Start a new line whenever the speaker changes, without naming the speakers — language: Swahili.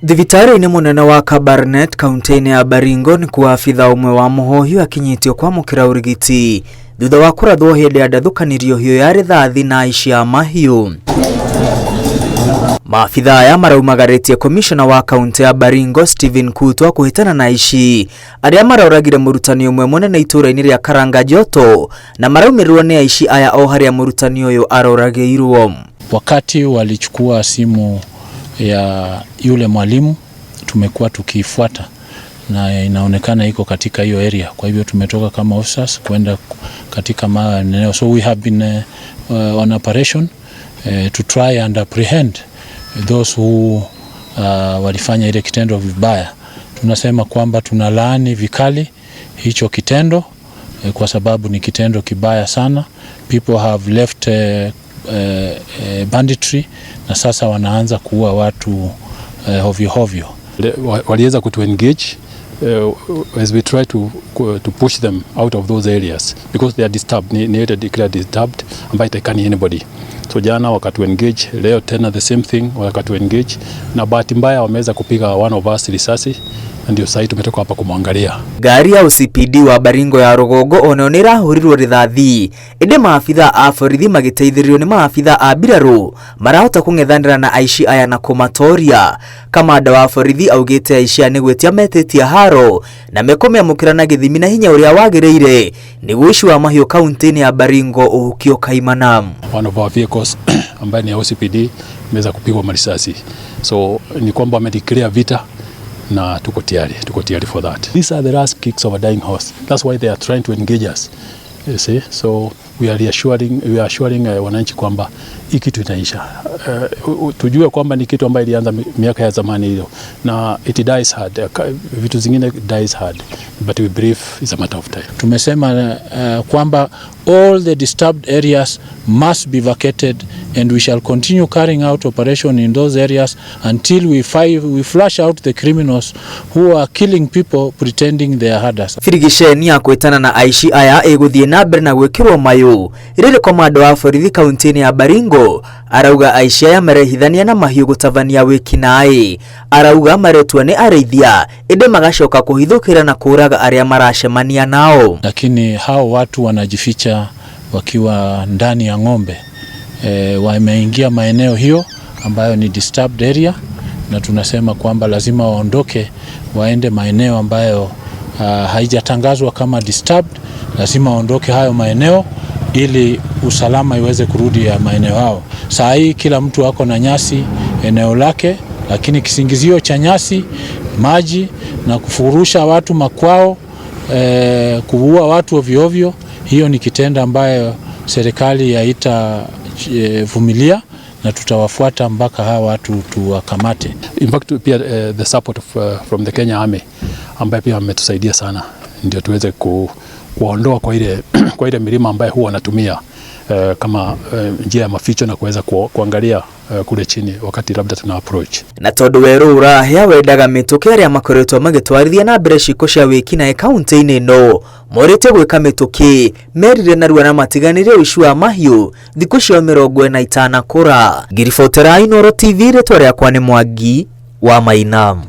Thibitarĩ-inĩ mũnene wa Kabarnet kaunti-inĩ ya Baringo ni kwa afitha umwe wa mũhohi akinyitio kwa mukira urigiti thutha wa kurathwo hĩndĩ ya ndathũkanirio hiyo ya rithathi na aici a mahiũ. Maafitha aya maraumagarĩtie komicona wa kaunti ya Baringo Stephen Kutwa kuhitana na aici arĩa maroragire mũrutani ũmwe mũnene itũra-inĩ rĩa Karangajoto na maraumirwo ni aici aya o harĩa mũrutani ũyũ aroragĩirwo.
Wakati walichukua simu ya yule mwalimu tumekuwa tukifuata na inaonekana iko katika hiyo area, kwa hivyo tumetoka kama officers kwenda katika maeneo. So we have been on operation to try and apprehend those who walifanya ile kitendo vibaya. Tunasema kwamba tunalaani vikali hicho kitendo kwa sababu ni kitendo kibaya sana. People have left banditry na sasa wanaanza kuua watu hovyo hovyo.
Waliweza kutu engage as we try to push them out of those areas because they are disturbed, needed declared disturbed and they can't anybody. So jana wakatu engage, leo tena the same thing wakatu engage, na bahati mbaya wameweza kupiga one of us risasi, ndio sasa tumetoka hapa kumwangalia.
Gari ya OCPD wa Baringo ya Rogogo ono nirahurirwo rithathi inde maafitha a borithi magiteithirio ni maafitha a mbirarũ marahota kung'ethanĩra na aici aya na kumatoria. Kamanda wa borithi augite aici ni gwetia metetia haro na mekomĩamũkĩra na gĩthimi na hinya ũrĩa wagĩrĩire nĩguo aici wa mahiũ kaunti-inĩ ya Baringo ũhukio kaimana.
One of our vehicles ambaye ni OCPD imeweza kupigwa marisasi, so ni kwamba wamedeclare vita na tuko tayari for that. These are the last kicks of a dying horse. That's why they are trying to engage us. You see, so we are assuring wananchi kwamba hii kitu itaisha. Tujue kwamba ni kitu ambayo ilianza miaka ya zamani hiyo na it dies hard. Vitu zingine dies hard, but we believe it's a matter of time.
Tumesema kwamba all the disturbed areas must be vacated and we shall continue carrying out operation in those areas until we flush out the criminals who are killing people pretending they are herders.
Firigisheni ya kwetana na aici aya eguthie na mbere na gwikirwo mayu irire komando wa borithi kaunti-inĩ ya Baringo arauga aici aya marehithania na mahiũ gũtabania wĩkinaĩ. Arauga maretua ni arĩithia inde magacoka kuhithũkĩra na kũraga arĩa maracemania nao,
lakini hao watu wanajificha wakiwa ndani ya ng'ombe. Wameingia maeneo hiyo ambayo ni disturbed area na tunasema kwamba lazima waondoke waende maeneo ambayo haijatangazwa kama disturbed. Lazima waondoke hayo maeneo ili usalama iweze kurudi ya maeneo hao. Saa hii kila mtu ako na nyasi eneo lake, lakini kisingizio cha nyasi, maji na kufurusha watu makwao, kuua watu ovyo ovyo, hiyo ni kitendo ambayo serikali haitavumilia na tutawafuata mpaka hawa watu tuwakamate.
In fact pia the support from the Kenya Army ambaye pia ametusaidia sana ndio tuweze kuondoa kwa ile milima ambayo huwa wanatumia kama njia ya maficho na kuweza kuangalia kule chini wakati labda tuna approach.
Na tondu weru urahia wendaga mituki aria makoretwo magitwarithia na mbere ciko cia wikinae kaunti-inĩ ĩno morite gwika mituki merire narua na matiganire uici wa mahiũ thikũ cia 45 kũra. Ngiribotera Inooro TV ritwa rĩakwa nĩ Mwangi wa Mainam.